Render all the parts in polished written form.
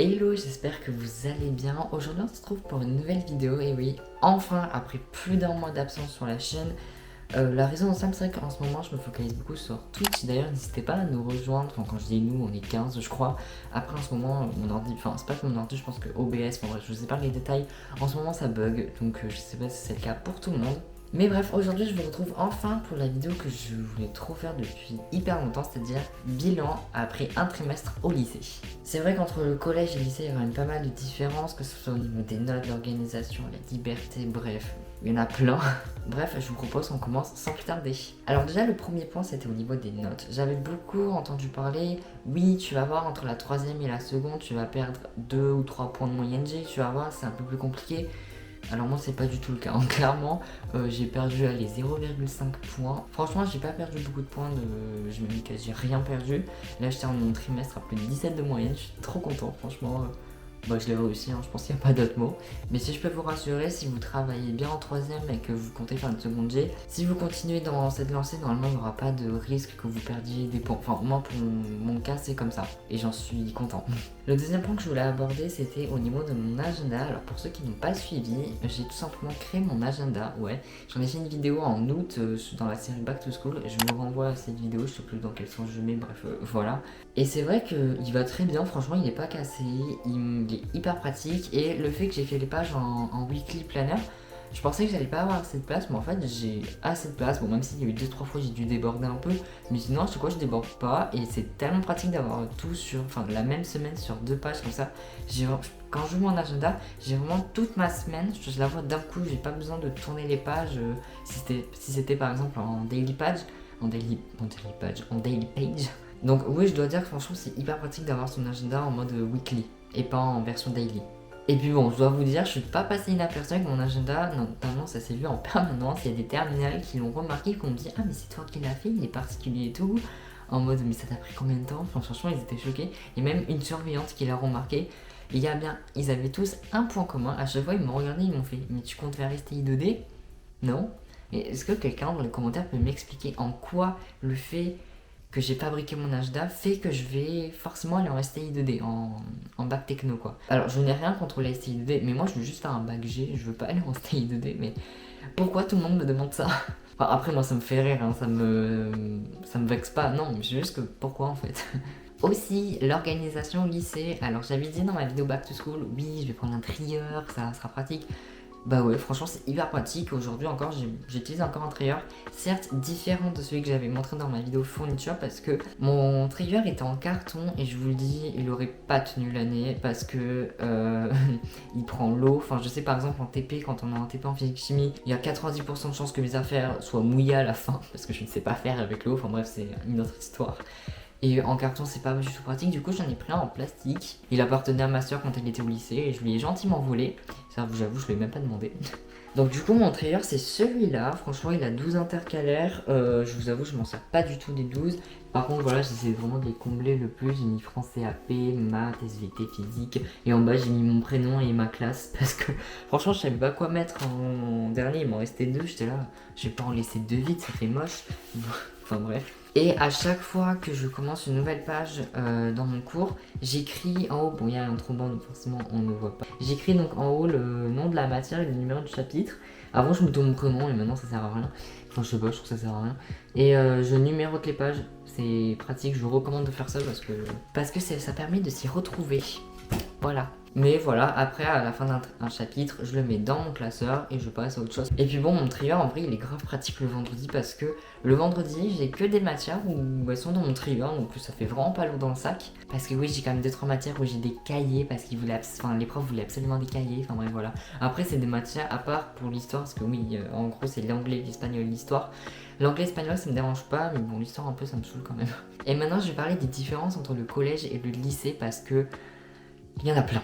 Hello, j'espère que vous allez bien. Aujourd'hui, on se retrouve pour une nouvelle vidéo. Et oui, enfin, après plus d'un mois d'absence sur la chaîne, la raison de ça, c'est vrai qu'en ce moment, je me focalise beaucoup sur Twitch. D'ailleurs, n'hésitez pas à nous rejoindre. Enfin, quand je dis nous, on est 15, je crois. Après, en ce moment, mon ordi, enfin, c'est pas que mon ordi, je pense que OBS, enfin bref, je vous ai pas les détails. En ce moment, ça bug, donc je sais pas si c'est le cas pour tout le monde. Mais bref, aujourd'hui je vous retrouve enfin pour la vidéo que je voulais trop faire depuis hyper longtemps, c'est-à-dire bilan après un trimestre au lycée. C'est vrai qu'entre le collège et le lycée, il y a quand même pas mal de différences, que ce soit au niveau des notes, l'organisation, la liberté, bref, il y en a plein. Bref, je vous propose qu'on commence sans plus tarder. Alors déjà, le premier point, c'était au niveau des notes. J'avais beaucoup entendu parler, oui, tu vas voir, entre la troisième et la seconde, tu vas perdre 2 ou 3 points de moyenne G, tu vas voir, c'est un peu plus compliqué. Alors moi c'est pas du tout le cas, hein. Clairement j'ai perdu les 0,5 points. Franchement j'ai pas perdu beaucoup de points, je me dis que j'ai rien perdu. Là j'étais en mon trimestre à plus de 17 de moyenne, je suis trop content franchement. Je l'ai réussi, hein, je pense qu'il n'y a pas d'autre mot. Mais si je peux vous rassurer, si vous travaillez bien en troisième et que vous comptez faire une seconde G, si vous continuez dans cette lancée, normalement il n'y aura pas de risque que vous perdiez des points. Enfin, moi pour mon cas, c'est comme ça. Et j'en suis content. Le deuxième point que je voulais aborder, c'était au niveau de mon agenda. Alors pour ceux qui n'ont pas suivi, j'ai tout simplement créé mon agenda. Ouais, j'en ai fait une vidéo en août dans la série Back to School. Je vous renvoie à cette vidéo, je sais plus dans quel sens je mets, bref, voilà. Et c'est vrai qu'il va très bien, franchement il n'est pas cassé, il est hyper pratique. Et le fait que j'ai fait les pages en weekly planner, je pensais que j'allais pas avoir assez de place, mais en fait j'ai assez de place. Bon, même s'il y a eu 2-3 fois j'ai dû déborder un peu, mais sinon à chaque fois je déborde pas. Et c'est tellement pratique d'avoir tout sur, enfin la même semaine sur 2 pages comme ça. Quand je vois mon agenda, j'ai vraiment toute ma semaine, je la vois d'un coup, j'ai pas besoin de tourner les pages. Si c'était par exemple en daily page, en daily page. Donc oui, je dois dire que franchement c'est hyper pratique d'avoir son agenda en mode weekly et pas en version daily. Et puis bon, je dois vous dire, je suis pas passé inaperçu avec mon agenda, notamment ça s'est vu en permanence, il y a des terminales qui l'ont remarqué, qui m'ont dit ah mais c'est toi qui l'as fait, il est particulier et tout, en mode mais ça t'a pris combien de temps, enfin franchement ils étaient choqués, et même une surveillante qui l'a remarqué. Il y a bien, ils avaient tous un point commun, à chaque fois ils m'ont regardé, ils m'ont fait mais tu comptes faire STI 2D? Non. Mais est-ce que quelqu'un dans les commentaires peut m'expliquer en quoi le fait que j'ai fabriqué mon agenda fait que je vais forcément aller en STI 2D, en bac techno quoi. Alors je n'ai rien contre la STI 2D, mais moi je veux juste faire un bac G, je veux pas aller en STI 2D, mais pourquoi tout le monde me demande ça? Enfin, après moi ça me fait rire, hein, ça me vexe pas, non, mais c'est juste que pourquoi en fait? Aussi, l'organisation au lycée. Alors j'avais dit dans ma vidéo Back to School, oui je vais prendre un trieur, ça sera pratique. Bah ouais, franchement c'est hyper pratique. Aujourd'hui encore, j'utilise encore un trieur, certes différent de celui que j'avais montré dans ma vidéo fourniture, parce que mon trieur était en carton et je vous le dis, il aurait pas tenu l'année parce que il prend l'eau. Enfin je sais par exemple en TP, quand on est en TP en physique chimie, il y a 90% de chances que mes affaires soient mouillées à la fin parce que je ne sais pas faire avec l'eau. Enfin bref, c'est une autre histoire. Et en carton c'est pas du tout pratique, du coup j'en ai pris un en plastique. Il appartenait à ma soeur quand elle était au lycée et je lui ai gentiment volé. Ça j'avoue je lui ai même pas demandé. Donc du coup mon trailer c'est celui-là, franchement il a 12 intercalaires, je vous avoue je m'en sers pas du tout des 12. Par contre voilà, j'essaie vraiment de les combler le plus, j'ai mis français AP, maths, SVT, physique, et en bas j'ai mis mon prénom et ma classe parce que franchement je savais pas quoi mettre en dernier, il m'en restait 2, j'étais là, je vais pas en laisser 2 vides, ça fait moche. Enfin bref. Et à chaque fois que je commence une nouvelle page dans mon cours, j'écris en haut, bon il y a un trop donc forcément on ne voit pas. J'écris donc en haut le nom de la matière et le numéro du chapitre. Avant je mettais mon prénom et maintenant ça sert à rien. Enfin je sais pas, je trouve que ça sert à rien. Et je numérote les pages, c'est pratique, je vous recommande de faire ça parce que ça permet de s'y retrouver. Voilà. Mais voilà, après à la fin d'un chapitre, je le mets dans mon classeur et je passe à autre chose. Et puis bon, mon trieur en vrai il est grave pratique le vendredi parce que le vendredi j'ai que des matières où elles sont dans mon trieur, donc ça fait vraiment pas lourd dans le sac. Parce que oui, j'ai quand même 2-3 matières où j'ai des cahiers parce qu'ils voulaient, les profs voulaient absolument des cahiers, enfin bref voilà. Après c'est des matières à part pour l'histoire parce que oui, en gros c'est l'anglais, l'espagnol, l'histoire. L'anglais espagnol ça me dérange pas, mais bon l'histoire un peu ça me saoule quand même. Et maintenant je vais parler des différences entre le collège et le lycée parce que il y en a plein.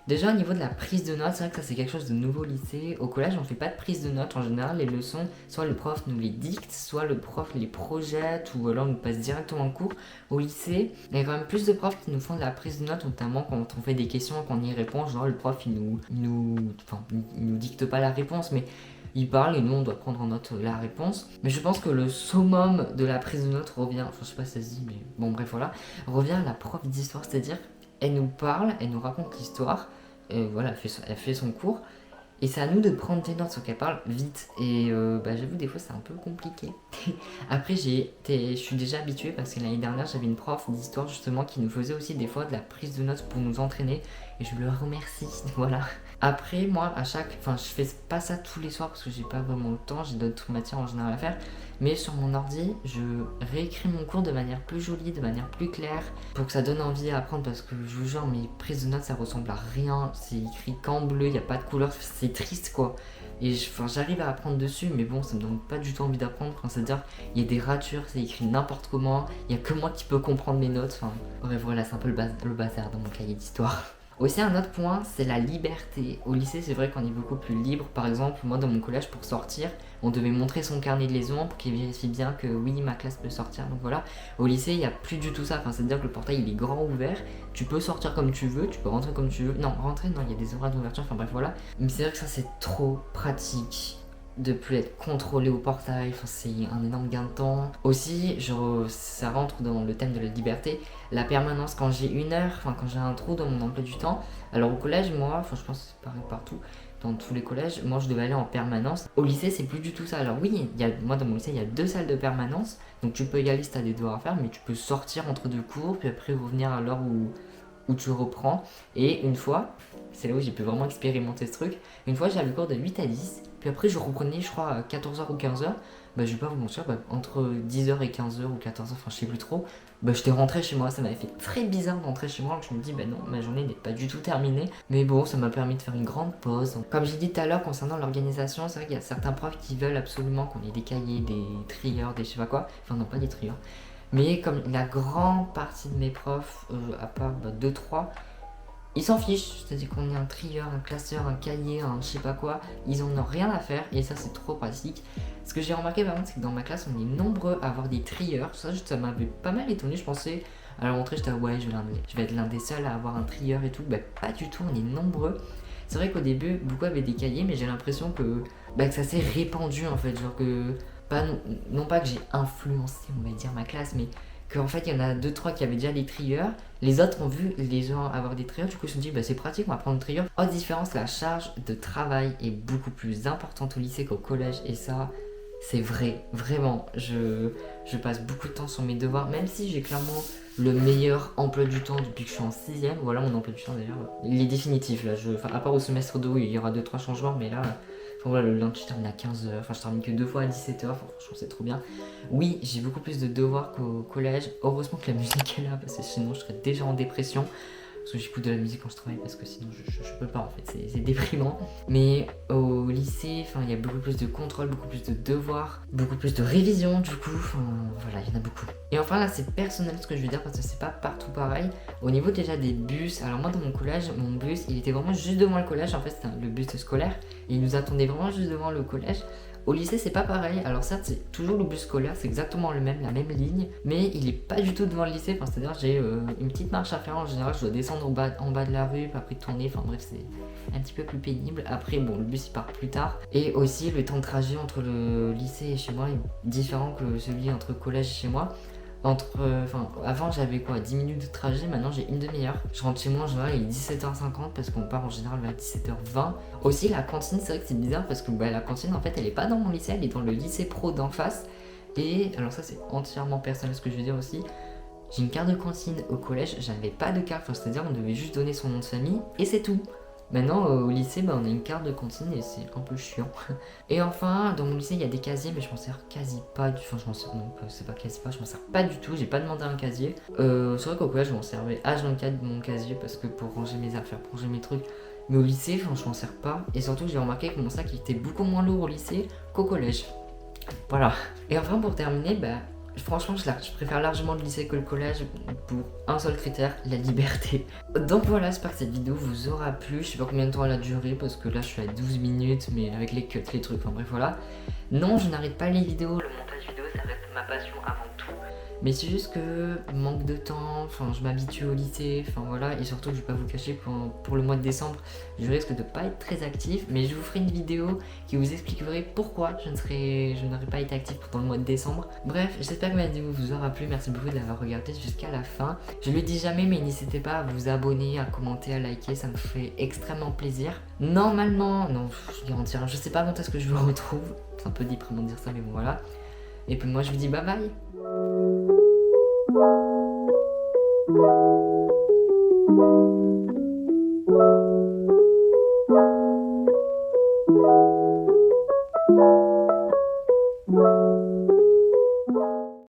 Déjà au niveau de la prise de notes, c'est vrai que ça c'est quelque chose de nouveau au lycée. Au collège on fait pas de prise de notes en général, les leçons, soit le prof nous les dicte, soit le prof les projette, ou alors on nous passe directement en cours. Au lycée, il y a quand même plus de profs qui nous font de la prise de notes, notamment quand on fait des questions, qu'on y répond, genre le prof il nous dicte pas la réponse, mais il parle et nous on doit prendre en note la réponse. Mais je pense que le summum de la prise de notes revient, enfin je sais pas si ça se dit, mais bon bref voilà, revient à la prof d'histoire, c'est-à-dire elle nous parle, elle nous raconte l'histoire, voilà, elle fait son cours. Et c'est à nous de prendre des notes, sauf qu'elle parle vite. Et j'avoue, des fois, c'est un peu compliqué. Après, je suis déjà habituée parce que l'année dernière, j'avais une prof d'histoire justement qui nous faisait aussi des fois de la prise de notes pour nous entraîner. Et je le remercie, voilà. Après, moi, je fais pas ça tous les soirs parce que j'ai pas vraiment le temps, j'ai d'autres matières en général à faire. Mais sur mon ordi, je réécris mon cours de manière plus jolie, de manière plus claire, pour que ça donne envie à apprendre parce que je vous jure, mes prises de notes, ça ressemble à rien. C'est écrit qu'en bleu, il n'y a pas de couleur, c'est triste quoi. Et j'arrive à apprendre dessus, mais bon, ça me donne pas du tout envie d'apprendre. C'est-à-dire, il y a des ratures, c'est écrit n'importe comment, il y a que moi qui peux comprendre mes notes. Bref, voilà, c'est un peu le bazar dans mon cahier d'histoire. Aussi, un autre point, c'est la liberté. Au lycée, c'est vrai qu'on est beaucoup plus libre. Par exemple, moi, dans mon collège, pour sortir, on devait montrer son carnet de liaison pour qu'il vérifie bien que oui, ma classe peut sortir. Donc voilà. Au lycée, il n'y a plus du tout ça. C'est-à-dire que le portail, il est grand ouvert. Tu peux sortir comme tu veux, tu peux rentrer comme tu veux. Non, rentrer, non, il y a des horaires d'ouverture. Enfin bref, voilà. Mais c'est vrai que ça, c'est trop pratique de plus être contrôlé au portail, c'est un énorme gain de temps. Aussi, ça rentre dans le thème de la liberté, la permanence quand j'ai une heure, quand j'ai un trou dans mon emploi du temps. Alors au collège, moi, je pense que c'est pareil partout, dans tous les collèges, moi je devais aller en permanence. Au lycée, c'est plus du tout ça. Alors oui, moi dans mon lycée, il y a 2 salles de permanence, donc tu peux y aller si tu as des devoirs à faire, mais tu peux sortir entre 2 cours, puis après revenir à l'heure où tu reprends. Et une fois, c'est là où j'ai pu vraiment expérimenter ce truc, une fois j'avais le cours de 8 à 10, puis après je reprenais je crois à 14h ou 15h, je vais pas vous mentir, entre 10h et 15h ou 14h, je sais plus trop, j'étais rentré chez moi, ça m'avait fait très bizarre d'entrer chez moi, donc je me dis non, ma journée n'est pas du tout terminée, mais bon, ça m'a permis de faire une grande pause. Donc, comme j'ai dit tout à l'heure concernant l'organisation, c'est vrai qu'il y a certains profs qui veulent absolument qu'on ait des cahiers, des trieurs, des je sais pas quoi, non pas des trieurs, mais comme la grande partie de mes profs, à part 2-3, ils s'en fichent, c'est-à-dire qu'on ait un trieur, un classeur, un cahier, un je sais pas quoi, ils en ont rien à faire et ça c'est trop pratique. Ce que j'ai remarqué par contre, c'est que dans ma classe on est nombreux à avoir des trieurs, ça m'avait pas mal étonné, je pensais à la rentrée j'étais ouais je vais être l'un des seuls à avoir un trieur et tout, pas du tout, on est nombreux. C'est vrai qu'au début beaucoup avaient des cahiers mais j'ai l'impression que ça s'est répandu en fait, genre que, non pas que j'ai influencé on va dire ma classe, mais qu'en fait il y en a 2-3 qui avaient déjà des trieurs, les autres ont vu les gens avoir des trieurs, du coup ils se sont dit c'est pratique, on va prendre le trieur. Autre différence, la charge de travail est beaucoup plus importante au lycée qu'au collège et ça c'est vrai, vraiment, je passe beaucoup de temps sur mes devoirs, même si j'ai clairement le meilleur emploi du temps depuis que je suis en 6ème, voilà mon emploi du temps d'ailleurs, il est définitif là, à part au semestre 2 où il y aura 2-3 changements, mais là... voilà, le lundi je termine à 15h, je termine que 2 fois à 17h, franchement c'est trop bien. Oui, j'ai beaucoup plus de devoirs qu'au collège, heureusement que la musique est là, parce que sinon je serais déjà en dépression. Parce que j'écoute de la musique quand je travaille, parce que sinon je peux pas en fait, c'est déprimant. Mais au lycée, il y a beaucoup plus de contrôle, beaucoup plus de devoirs, beaucoup plus de révision du coup, voilà, il y en a beaucoup. Et enfin là c'est personnel ce que je veux dire, parce que c'est pas partout pareil. Au niveau déjà des bus, alors moi dans mon collège, mon bus il était vraiment juste devant le collège, en fait c'était le bus scolaire, et il nous attendait vraiment juste devant le collège. Au lycée c'est pas pareil, alors certes c'est toujours le bus scolaire, c'est exactement la même ligne, mais il est pas du tout devant le lycée, c'est-à-dire j'ai une petite marche à faire, en général je dois descendre en bas de la rue, puis après tourner, bref c'est un petit peu plus pénible. Après le bus il part plus tard, et aussi le temps de trajet entre le lycée et chez moi est différent que celui entre collège et chez moi. Avant j'avais 10 minutes de trajet, maintenant j'ai une demi-heure. Je rentre chez moi en général il est 17h50 parce qu'on part en général vers 17h20. Aussi la cantine, c'est vrai que c'est bizarre parce que la cantine en fait elle est pas dans mon lycée, elle est dans le lycée pro d'en face. Et alors ça c'est entièrement personnel ce que je veux dire aussi. J'ai une carte de cantine au collège, j'avais pas de carte, c'est-à-dire on devait juste donner son nom de famille et c'est tout. Maintenant au lycée on a une carte de cantine et c'est un peu chiant. Et enfin dans mon lycée il y a des casiers mais je m'en sers quasi pas du tout. Je m'en sers, non c'est pas quasi pas, je m'en sers pas du tout, j'ai pas demandé un casier. C'est vrai qu'au collège je m'en servais H24 de mon casier parce que pour ranger mes affaires, pour ranger mes trucs. Mais au lycée je m'en sers pas. Et surtout j'ai remarqué que mon sac était beaucoup moins lourd au lycée qu'au collège. Voilà. Et enfin pour terminer, franchement, je préfère largement le lycée que le collège pour un seul critère, la liberté. Donc voilà, j'espère que cette vidéo vous aura plu. Je sais pas combien de temps elle a duré parce que là je suis à 12 minutes, mais avec les cuts, les trucs, bref voilà. Non, je n'arrête pas les vidéos, le montage vidéo ça reste ma passion avant tout. Mais c'est juste que manque de temps, enfin je m'habitue au lycée, enfin voilà, et surtout je vais pas vous cacher pour le mois de décembre, je risque de pas être très actif, mais je vous ferai une vidéo qui vous expliquerait pourquoi je n'aurais pas été actif pendant le mois de décembre. Bref, j'espère que ma vidéo vous aura plu, merci beaucoup de l'avoir regardée jusqu'à la fin. Je le dis jamais, mais n'hésitez pas à vous abonner, à commenter, à liker, ça me fait extrêmement plaisir. Normalement, non, je garantis rien, je sais pas quand est-ce que je vous retrouve, c'est un peu déprimant de dire ça, mais bon voilà. Et puis moi je vous dis bye bye.